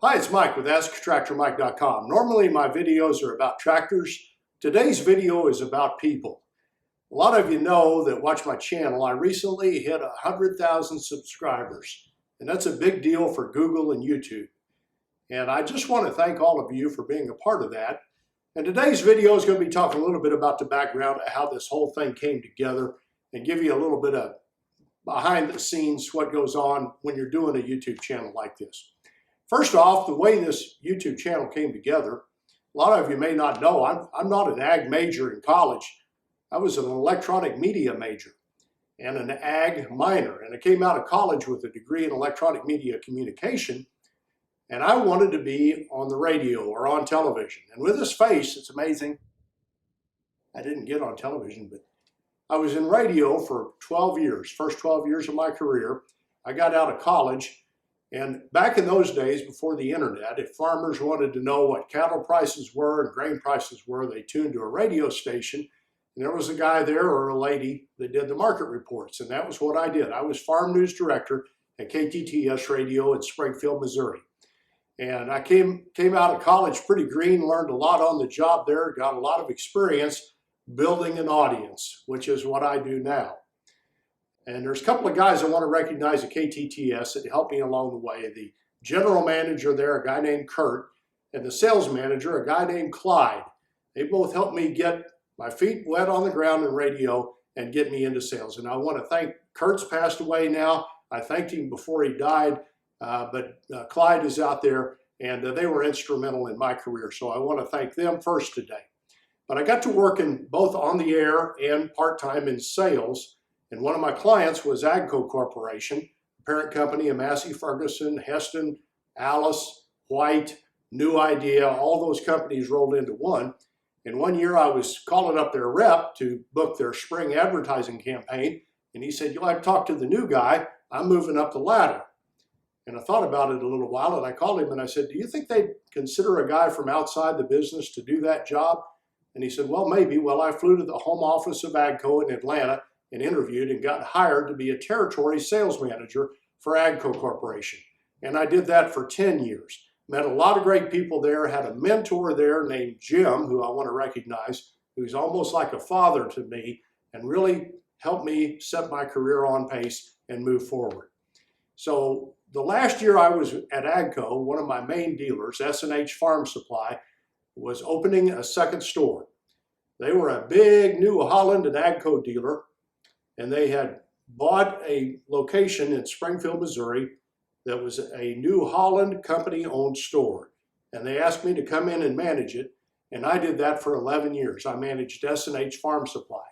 Hi, it's Mike with AskTractorMike.com. Normally my videos are about tractors. Today's video is about people. A lot of you know that watch my channel. I recently hit 100,000 subscribers, and that's a big deal for Google and YouTube. And I just want to thank all of you for being a part of that. And today's video is going to be talking a little bit about the background of how this whole thing came together and give you a little bit of behind the scenes what goes on when you're doing a YouTube channel like this. First off, the way this YouTube channel came together, a lot of you may not know, I'm not an ag major in college. I was an electronic media major and an ag minor, and I came out of college with a degree in electronic media communication, and I wanted to be on the radio or on television. And with this face, it's amazing. I didn't get on television, but I was in radio for 12 years, first 12 years of my career. I got out of college. And back in those days, before the internet, if farmers wanted to know what cattle prices were and grain prices were, they tuned to a radio station, and there was a guy there or a lady that did the market reports, and that was what I did. I was farm news director at KTTS Radio in Springfield, Missouri. And I came out of college pretty green, learned a lot on the job there, got a lot of experience building an audience, which is what I do now. And there's a couple of guys I want to recognize at KTTS that helped me along the way. The general manager there, a guy named Kurt, and the sales manager, a guy named Clyde. They both helped me get my feet wet on the ground in radio and get me into sales. And I want to thank, Kurt's passed away now. I thanked him before he died, but Clyde is out there, and they were instrumental in my career. So I want to thank them first today. But I got to work in both on the air and part-time in sales. And one of my clients was AGCO Corporation, parent company of Massey Ferguson, Heston, Alice, White, New Idea, all those companies rolled into one. And one year I was calling up their rep to book their spring advertising campaign. And he said, "You'll have to talk to the new guy. I'm moving up the ladder." And I thought about it a little while, and I called him and I said, "Do you think they'd consider a guy from outside the business to do that job?" And he said, "Well, maybe." Well, I flew to the home office of AGCO in Atlanta and interviewed and got hired to be a territory sales manager for AGCO Corporation. And I did that for 10 years. Met a lot of great people there, had a mentor there named Jim, who I want to recognize, who's almost like a father to me and really helped me set my career on pace and move forward. So the last year I was at AGCO, one of my main dealers, S&H Farm Supply, was opening a second store. They were a big New Holland and AGCO dealer, and they had bought a location in Springfield, Missouri that was a New Holland company-owned store. And they asked me to come in and manage it, and I did that for 11 years. I managed S&H Farm Supply.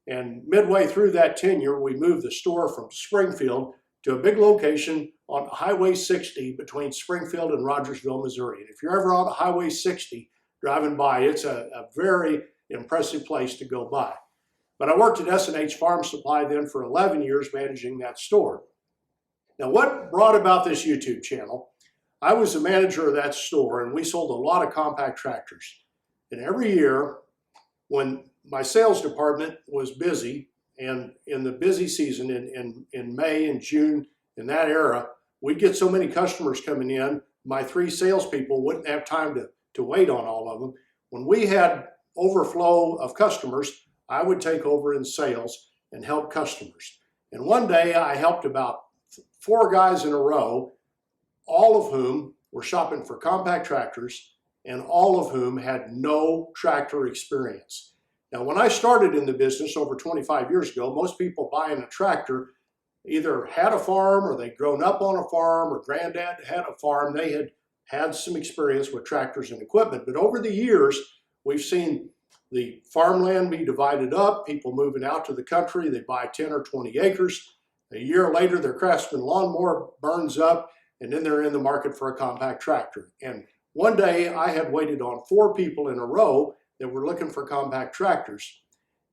And midway through that tenure, we moved the store from Springfield to a big location on Highway 60 between Springfield and Rogersville, Missouri. And if you're ever on Highway 60 driving by, it's a very impressive place to go by. But I worked at S&H Farm Supply then for 11 years managing that store. Now, what brought about this YouTube channel? I was the manager of that store, and we sold a lot of compact tractors. And every year, when my sales department was busy, and in the busy season in May and June, in that era, we'd get so many customers coming in, my 3 salespeople wouldn't have time to wait on all of them. When we had overflow of customers, I would take over in sales and help customers. And one day I helped about 4 guys in a row, all of whom were shopping for compact tractors and all of whom had no tractor experience. Now, when I started in the business over 25 years ago, most people buying a tractor either had a farm or they'd grown up on a farm or granddad had a farm. They had had some experience with tractors and equipment. But over the years, we've seen the farmland be divided up, people moving out to the country, they buy 10 or 20 acres. A year later, their Craftsman lawnmower burns up, and then they're in the market for a compact tractor. And one day, I had waited on 4 people in a row that were looking for compact tractors.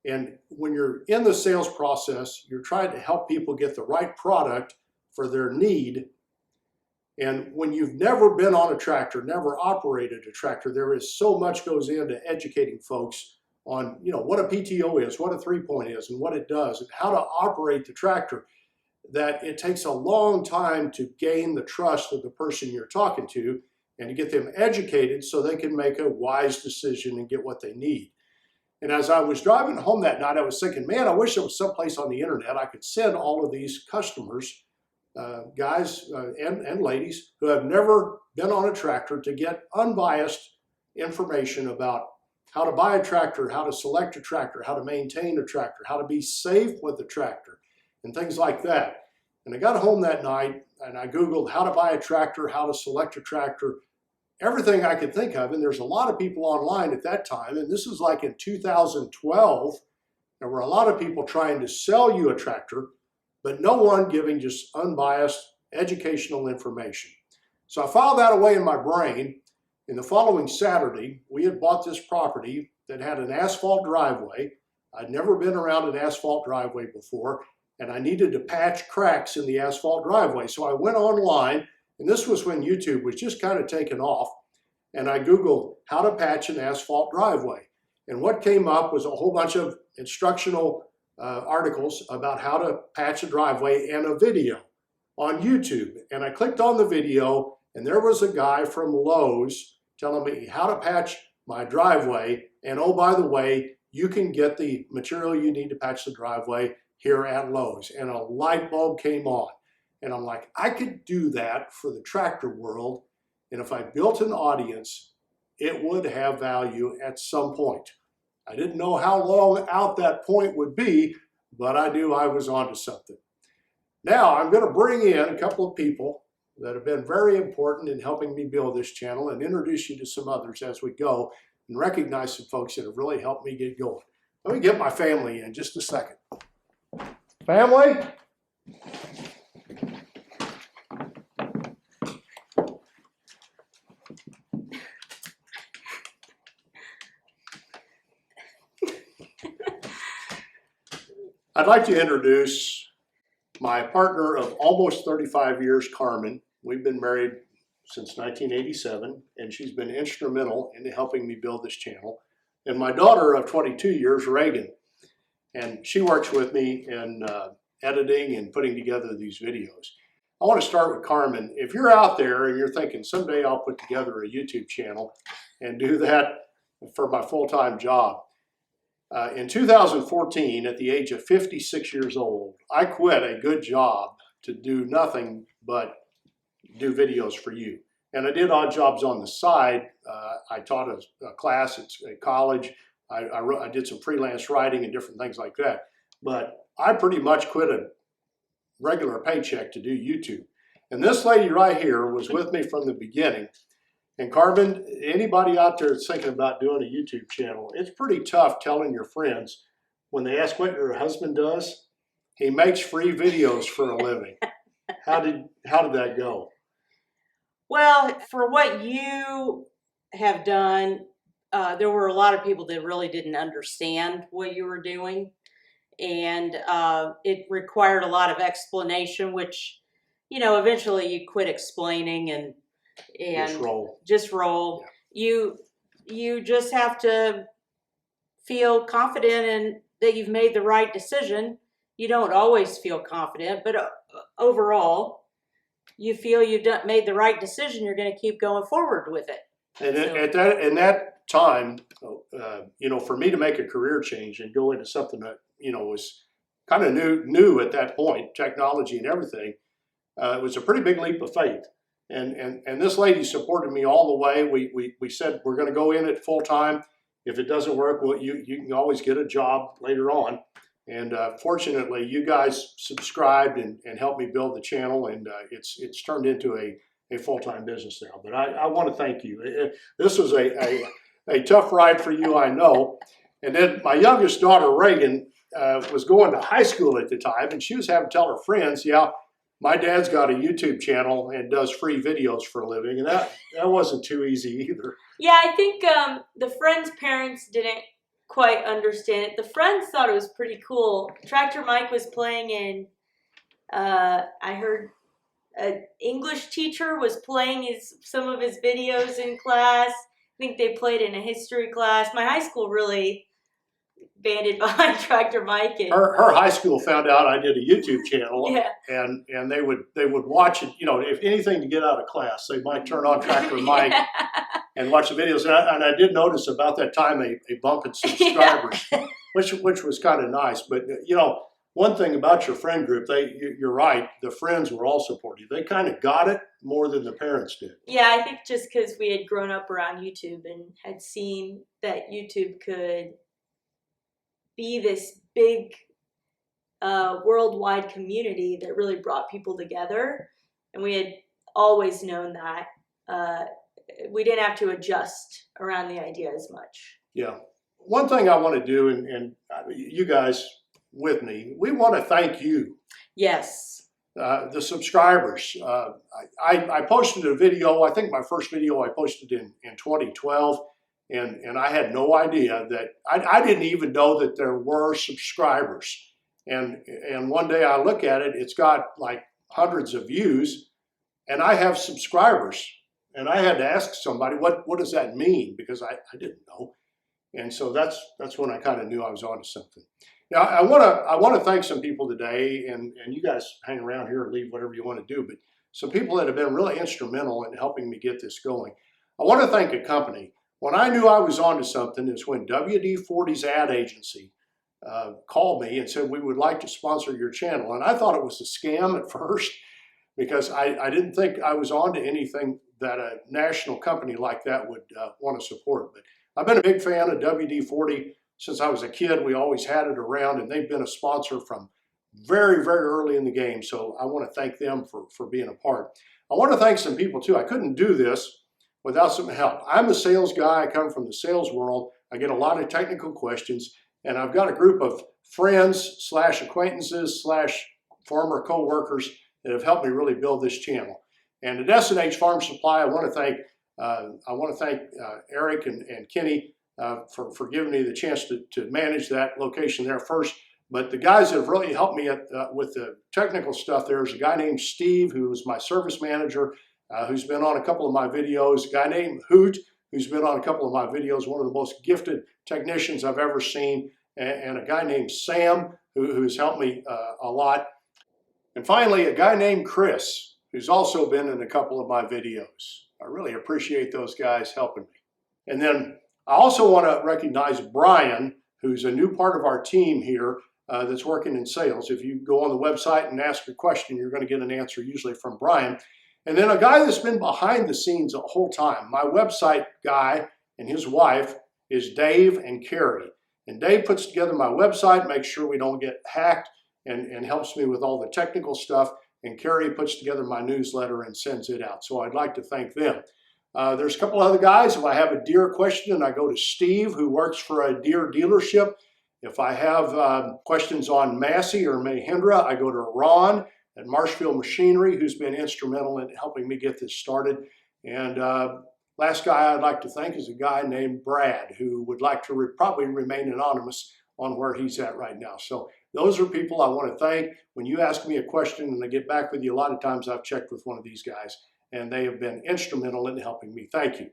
And when you're in the sales process, you're trying to help people get the right product for their need. And when you've never been on a tractor, never operated a tractor, there is so much goes into educating folks on, what a PTO is, what a 3-point is, and what it does, and how to operate the tractor. that it takes a long time to gain the trust of the person you're talking to and to get them educated so they can make a wise decision and get what they need. And as I was driving home that night, I was thinking, man, I wish there was someplace on the internet I could send all of these customers, guys and ladies who have never been on a tractor, to get unbiased information about how to buy a tractor, how to select a tractor, how to maintain a tractor, how to be safe with the tractor, and things like that. And I got home that night and I Googled how to buy a tractor, how to select a tractor, everything I could think of. And there's a lot of people online at that time, and this is like in 2012, there were a lot of people trying to sell you a tractor, but no one giving just unbiased educational information. So I filed that away in my brain. In the following Saturday, we had bought this property that had an asphalt driveway. I'd never been around an asphalt driveway before, and I needed to patch cracks in the asphalt driveway. So I went online, and this was when YouTube was just kind of taking off, and I Googled how to patch an asphalt driveway. And what came up was a whole bunch of instructional articles about how to patch a driveway and a video on YouTube. And I clicked on the video, and there was a guy from Lowe's telling me how to patch my driveway. And oh, by the way, you can get the material you need to patch the driveway here at Lowe's. And a light bulb came on. And I'm like, I could do that for the tractor world. And if I built an audience, it would have value at some point. I didn't know how long out that point would be, but I knew I was onto something. Now I'm going to bring in a couple of people that have been very important in helping me build this channel and introduce you to some others as we go and recognize some folks that have really helped me get going. Let me get my family in just a second. Family? I'd like to introduce my partner of almost 35 years, Carmen. We've been married since 1987, and she's been instrumental in helping me build this channel. And my daughter of 22 years, Reagan, and she works with me in editing and putting together these videos. I want to start with Carmen. If you're out there and you're thinking, someday I'll put together a YouTube channel and do that for my full-time job, in 2014, at the age of 56 years old, I quit a good job to do nothing but do videos for you. And I did odd jobs on the side. I taught a class at college. I did some freelance writing and different things like that. But I pretty much quit a regular paycheck to do YouTube. And this lady right here was with me from the beginning. And Carmen, anybody out there that's thinking about doing a YouTube channel, it's pretty tough telling your friends when they ask what your husband does. He makes free videos for a living. How did that go? Well, for what you have done, there were a lot of people that really didn't understand what you were doing. And it required a lot of explanation, which, you know, eventually you quit explaining and just roll. Yeah. You just have to feel confident in that you've made the right decision. You don't always feel confident, but overall, you feel you've made the right decision. You're going to keep going forward with it. And so, in that time, you know, for me to make a career change and go into something that, you know, was kind of new at that point, technology and everything, it was a pretty big leap of faith. And this lady supported me all the way. We said we're going to go in it full time. If it doesn't work, well, you can always get a job later on. And fortunately, you guys subscribed and helped me build the channel, and it's turned into a full-time business now. But I want to thank you. This was a tough ride for you, I know. And then my youngest daughter, Reagan, was going to high school at the time, and she was having to tell her friends, yeah, my dad's got a YouTube channel and does free videos for a living, and that wasn't too easy either. Yeah, I think the friends' parents didn't quite understand it. The friends thought it was pretty cool. Tractor Mike was playing in, I heard an English teacher was playing some of his videos in class. I think they played in a history class. My high school really banded behind Tractor Mike. And, her high school found out I did a YouTube channel, yeah. and they would watch it. You know, if anything to get out of class, they might turn on Tractor Mike and watch the videos. And I did notice about that time a bump in subscribers, which was kind of nice. But you know, one thing about your friend group, you're right. The friends were all supportive. They kind of got it more than the parents did. Yeah, I think just because we had grown up around YouTube and had seen that YouTube could be this big worldwide community that really brought people together, and we had always known that we didn't have to adjust around the idea as much. Yeah. One thing I want to do, and you guys with me, we want to thank you. Yes. The subscribers. I posted a video. I think my first video I posted in 2012. And I had no idea that, I didn't even know that there were subscribers. And one day I look at it, it's got like hundreds of views, and I have subscribers. And I had to ask somebody, what does that mean? Because I didn't know. And so that's when I kind of knew I was onto something. Now I want to thank some people today, and you guys hang around here and leave whatever you want to do, but some people that have been really instrumental in helping me get this going. I want to thank a company. When I knew I was onto something is when WD-40's ad agency called me and said, we would like to sponsor your channel. And I thought it was a scam at first, because I didn't think I was onto anything that a national company like that would want to support. But I've been a big fan of WD-40 since I was a kid. We always had it around, and they've been a sponsor from very, very early in the game. So I want to thank them for being a part. I want to thank some people too. I couldn't do this without some help. I'm a sales guy. I come from the sales world. I get a lot of technical questions, and I've got a group of friends / acquaintances / former co-workers that have helped me really build this channel. And at S&H Farm Supply, I want to thank Eric and Kenny for giving me the chance to manage that location there first. But the guys that have really helped me with the technical stuff, there's a guy named Steve, who was my service manager, who's been on a couple of my videos, a guy named Hoot, who's been on a couple of my videos, one of the most gifted technicians I've ever seen, and a guy named Sam, who's helped me a lot. And finally, a guy named Chris, who's also been in a couple of my videos. I really appreciate those guys helping me. And then I also want to recognize Brian, who's a new part of our team here that's working in sales. If you go on the website and ask a question, you're going to get an answer usually from Brian. And then a guy that's been behind the scenes the whole time. My website guy and his wife is Dave and Carrie. And Dave puts together my website, makes sure we don't get hacked, and helps me with all the technical stuff. And Carrie puts together my newsletter and sends it out. So I'd like to thank them. There's a couple other guys. If I have a deer question, I go to Steve, who works for a deer dealership. If I have questions on Massey or Mahindra, I go to Ron at Marshfield Machinery, who's been instrumental in helping me get this started. And last guy I'd like to thank is a guy named Brad, who would like to probably remain anonymous on where he's at right now. So those are people I want to thank. When you ask me a question and I get back with you, a lot of times I've checked with one of these guys, and they have been instrumental in helping me. Thank you.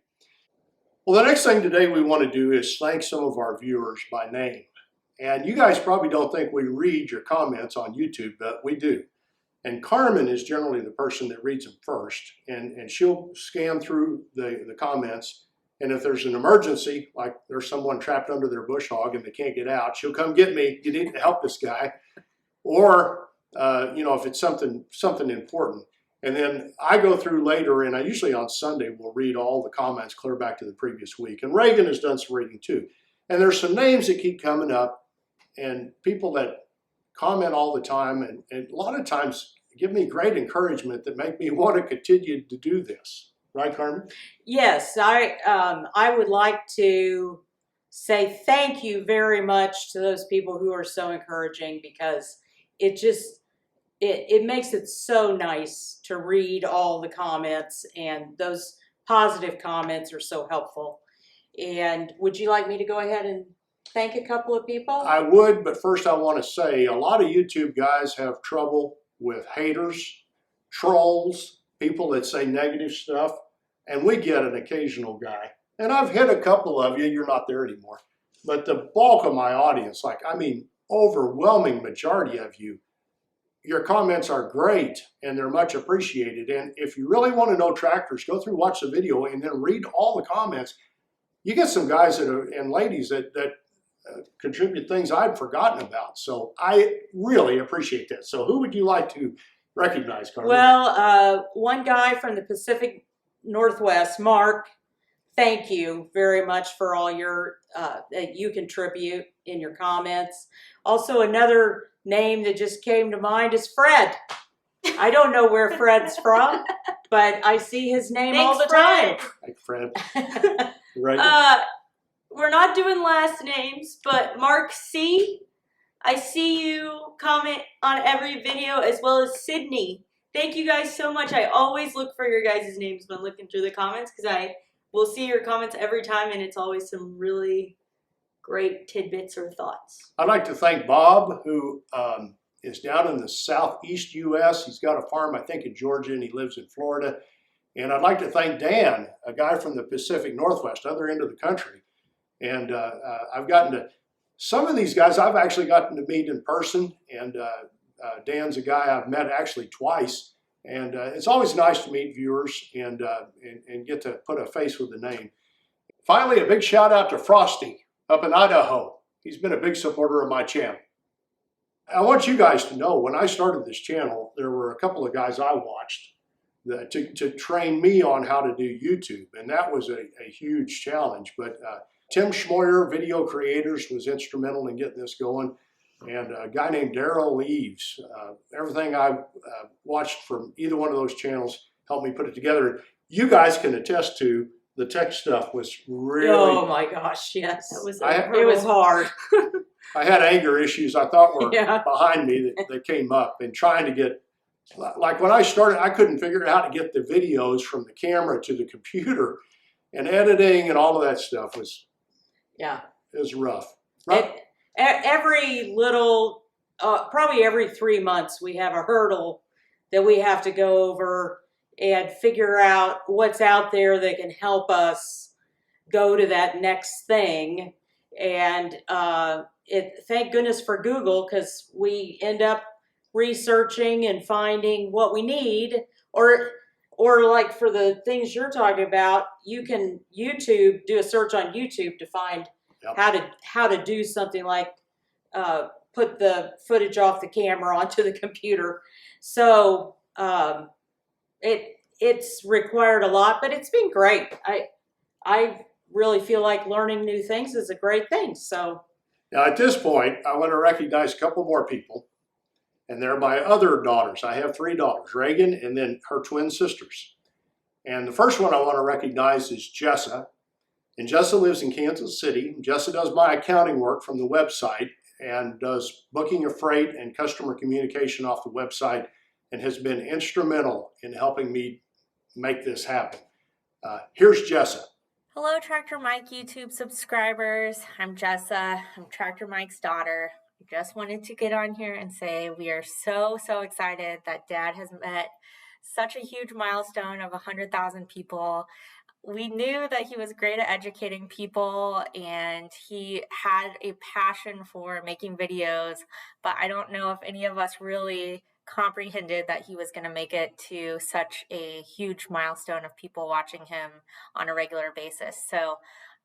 Well, the next thing today we want to do is thank some of our viewers by name. And you guys probably don't think we read your comments on YouTube, but we do. And Carmen is generally the person that reads them first, and she'll scan through the comments. And if there's an emergency, like there's someone trapped under their bush hog and they can't get out, she'll come get me. You need to help this guy. Or, if it's something important. And then I go through later, and I usually on Sunday will read all the comments clear back to the previous week. And Reagan has done some reading too. And there's some names that keep coming up, and people that comment all the time, and a lot of times give me great encouragement that make me want to continue to do this. Right, Carmen? Yes, I would like to say thank you very much to those people who are so encouraging, because it makes it so nice to read all the comments, and those positive comments are so helpful. And would you like me to go ahead and thank a couple of people? I would, but first I want to say a lot of YouTube guys have trouble with haters, trolls, people that say negative stuff, and we get an occasional guy. And I've hit a couple of you. You're not there anymore. But the bulk of my audience, like, I mean, overwhelming majority of you, your comments are great and they're much appreciated. And if you really want to know tractors, go through, watch the video, and then read all the comments. You get some guys and ladies that contribute things I'd forgotten about. So I really appreciate that. So who would you like to recognize, Carmen? Well, one guy from the Pacific Northwest, Mark, thank you very much for all your that you contribute in your comments. Also, another name that just came to mind is Fred. I don't know where Fred's from, but I see his name all the time. Like Fred. Right. We're not doing last names, but Mark C, I see you comment on every video, as well as Sidney. Thank you guys so much. I always look for your guys' names when looking through the comments, because I will see your comments every time, and it's always some really great tidbits or thoughts. I'd like to thank Bob, who is down in the southeast U.S. He's got a farm, I think, in Georgia, and he lives in Florida. And I'd like to thank Dan, a guy from the Pacific Northwest, other end of the country. And I've gotten to, some of these guys I've actually gotten to meet in person. And Dan's a guy I've met actually twice. And it's always nice to meet viewers and get to put a face with a name. Finally, a big shout out to Frosty up in Idaho. He's been a big supporter of my channel. I want you guys to know, when I started this channel, there were a couple of guys I watched to train me on how to do YouTube, and that was a huge challenge. But Tim Schmoyer, Video Creators, was instrumental in getting this going, and a guy named Daryl Eves. Everything I watched from either one of those channels helped me put it together. You guys can attest to the tech stuff was really... Oh my gosh, yes. That was it was hard. I had anger issues I thought were behind me that came up, and trying to get, like when I started, I couldn't figure out how to get the videos from the camera to the computer, and editing and all of that stuff was rough. Every little, probably every 3 months, we have a hurdle that we have to go over and figure out what's out there that can help us go to that next thing. And thank goodness for Google, because we end up researching and finding what we need, or like for the things you're talking about, you can do a search on YouTube to find how to do something like put the footage off the camera onto the computer. So it's required a lot, but it's been great. I really feel like learning new things is a great thing. So now at this point, I want to recognize a couple more people, and they're my other daughters. I have 3 daughters, Reagan, and then her twin sisters. And the first one I want to recognize is Jessa. And Jessa lives in Kansas City. Jessa does my accounting work from the website and does booking of freight and customer communication off the website, and has been instrumental in helping me make this happen. Here's Jessa. Hello, Tractor Mike YouTube subscribers. I'm Jessa. I'm Tractor Mike's daughter. I just wanted to get on here and say we are so excited that Dad has met such a huge milestone of 100,000 people. We knew that he was great at educating people, and he had a passion for making videos, but I don't know if any of us really comprehended that he was going to make it to such a huge milestone of people watching him on a regular basis. So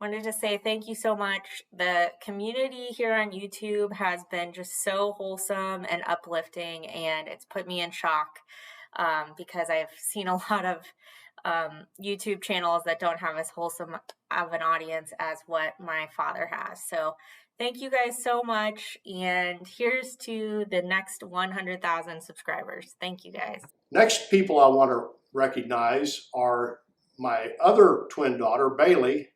I wanted to say thank you so much. The community here on YouTube has been just so wholesome and uplifting, and it's put me in shock because I've seen a lot of YouTube channels that don't have as wholesome of an audience as what my father has. So thank you guys so much, and here's to the next 100,000 subscribers. Thank you guys. Next people I want to recognize are my other twin daughter, Bailey,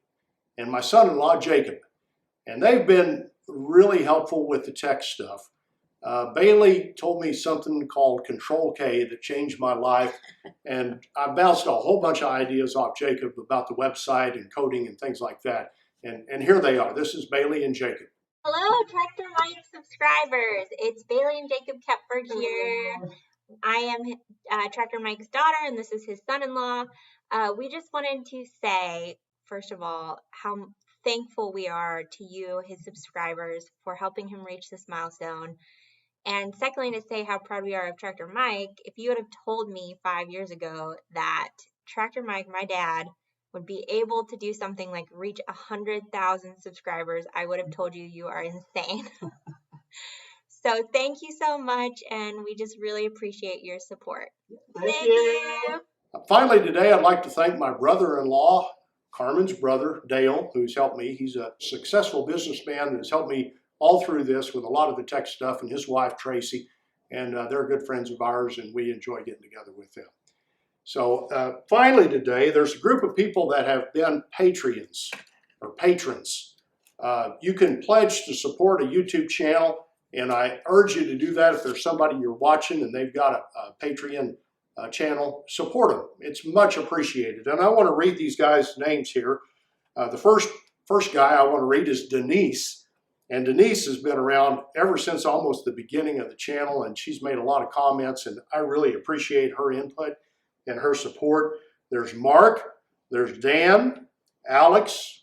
and my son-in-law, Jacob. And they've been really helpful with the tech stuff. Bailey told me something called Control K that changed my life, and I bounced a whole bunch of ideas off Jacob about the website and coding and things like that. And here they are. This is Bailey and Jacob. Hello, Tractor Mike subscribers. It's Bailey and Jacob Kepford here. I am Tractor Mike's daughter, and this is his son-in-law. We just wanted to say, first of all, how thankful we are to you, his subscribers, for helping him reach this milestone. And secondly, to say how proud we are of Tractor Mike. If you would have told me 5 years ago that Tractor Mike, my dad, would be able to do something like reach 100,000 subscribers, I would have told you you are insane. So thank you so much, and we just really appreciate your support. Thank you. Finally today, I'd like to thank my brother-in-law, Carmen's brother, Dale, who's helped me. He's a successful businessman that has helped me all through this with a lot of the tech stuff, and his wife, Tracy. And they're good friends of ours, and we enjoy getting together with them. So finally today, there's a group of people that have been Patreons or patrons. You can pledge to support a YouTube channel, and I urge you to do that. If there's somebody you're watching and they've got a Patreon channel, support them. It's much appreciated. And I want to read these guys' names here. The first guy I want to read is Denise. And Denise has been around ever since almost the beginning of the channel, and she's made a lot of comments, and I really appreciate her input and her support. There's Mark, there's Dan, Alex,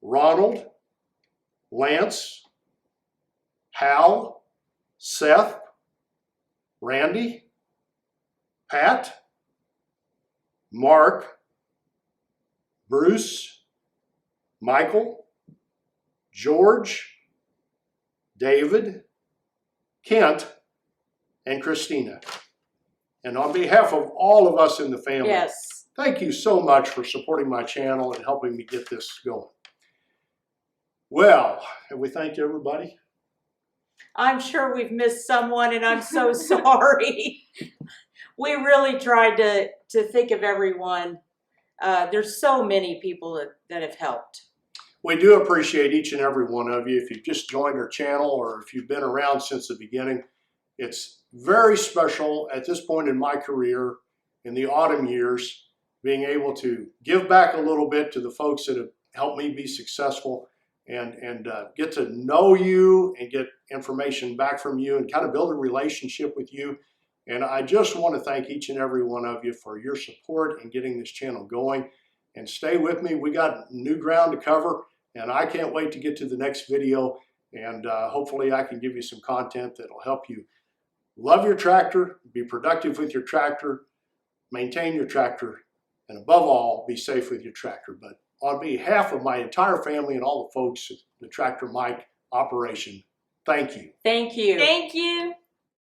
Ronald, Lance, Hal, Seth, Randy, Pat, Mark, Bruce, Michael, George, David, Kent, and Christina. And on behalf of all of us in the family, Yes. thank you so much for supporting my channel and helping me get this going. Well, have we thanked everybody? I'm sure we've missed someone, and I'm so sorry. We really tried to think of everyone. There's so many people that have helped. We do appreciate each and every one of you. If you've just joined our channel or if you've been around since the beginning, it's very special at this point in my career, in the autumn years, being able to give back a little bit to the folks that have helped me be successful and get to know you and get information back from you and kind of build a relationship with you. And I just want to thank each and every one of you for your support in getting this channel going. And stay with me. We got new ground to cover, and I can't wait to get to the next video. And hopefully I can give you some content that'll help you love your tractor, be productive with your tractor, maintain your tractor, and above all, be safe with your tractor. But on behalf of my entire family and all the folks at the Tractor Mike operation, thank you. Thank you. Thank you.